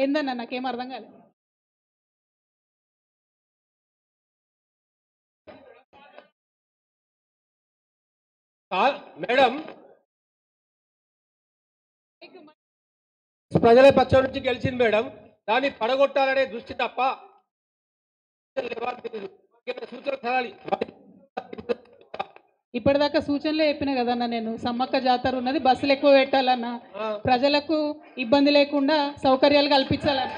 ఏందన్నా నాకేం అర్థం కాలేదు. మేడం ప్రజల పక్షం నుంచి గెలిచింది మేడం, దాన్ని పడగొట్టాలనే దృష్టి తప్ప ఇప్పటిదాకా సూచనలే చెప్పిన కదన్నా నేను. సమ్మక్క జాతర ఉన్నది, బస్సులు ఎక్కువ పెట్టాలన్నా, ప్రజలకు ఇబ్బంది లేకుండా సౌకర్యాలు కల్పించాలన్నా.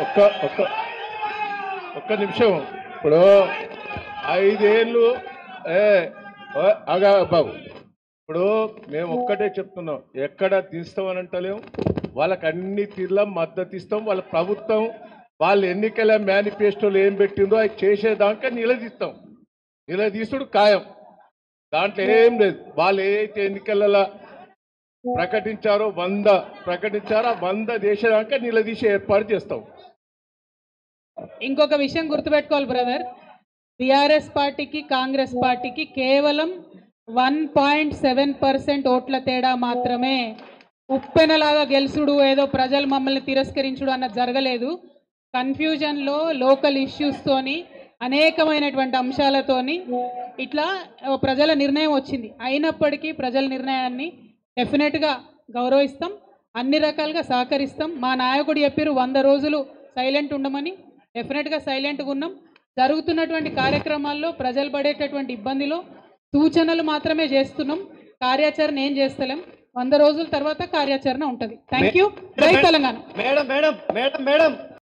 ఒక్క ఒక్క ఒక్క నిమిషం. ఇప్పుడు 5 ఏళ్ళు అగా బాబు, ఇప్పుడు మేము ఒక్కటే చెప్తున్నాం, ఎక్కడ తీస్తామని అంటలేము. వాళ్ళకి అన్ని తీర్ల మద్దతు ఇస్తాం. వాళ్ళ ప్రభుత్వం వాళ్ళు ఎన్నికల మేనిఫెస్టోలు ఏం పెట్టిందో అది చేసేదాకా నిలదీస్తాం. నిలదీసుడు ఖాయం, దాంట్లో ఏం లేదు. వాళ్ళు ఏదైతే ఎన్నికలలో ప్రకటించారో 100 ప్రకటించారో ఆ 100 చేసేదాకా నిలదీసే ఏర్పాటు చేస్తాం. ఇంకొక విషయం గుర్తుపెట్టుకోవాలి బ్రదర్, టిఆర్ఎస్ పార్టీకి కాంగ్రెస్ పార్టీకి కేవలం 1.7% ఓట్ల తేడా మాత్రమే. ఉప్పెనలాగా గెలుసుడు, ఏదో ప్రజలు మమ్మల్ని తిరస్కరించుడు అన్నది జరగలేదు. కన్ఫ్యూజన్లో లోకల్ ఇష్యూస్తోని అనేకమైనటువంటి అంశాలతోని ఇట్లా ప్రజల నిర్ణయం వచ్చింది. అయినప్పటికీ ప్రజల నిర్ణయాన్ని డెఫినెట్గా గౌరవిస్తాం, అన్ని రకాలుగా సహకరిస్తాం. మా నాయకుడు చెప్పారు 100 రోజులు సైలెంట్ ఉండమని, డెఫినెట్గా సైలెంట్గా ఉన్నాం. జరుగుతున్నటువంటి కార్యక్రమాల్లో ప్రజలు పడేటటువంటి ఇబ్బందిలో సూచనలు మాత్రమే చేస్తున్నాం, కార్యాచరణ ఏం చేస్తలేం. 100 రోజుల తర్వాత కార్యాచరణ ఉంటుంది. Thank you. జై Telangana. Madam madam madam madam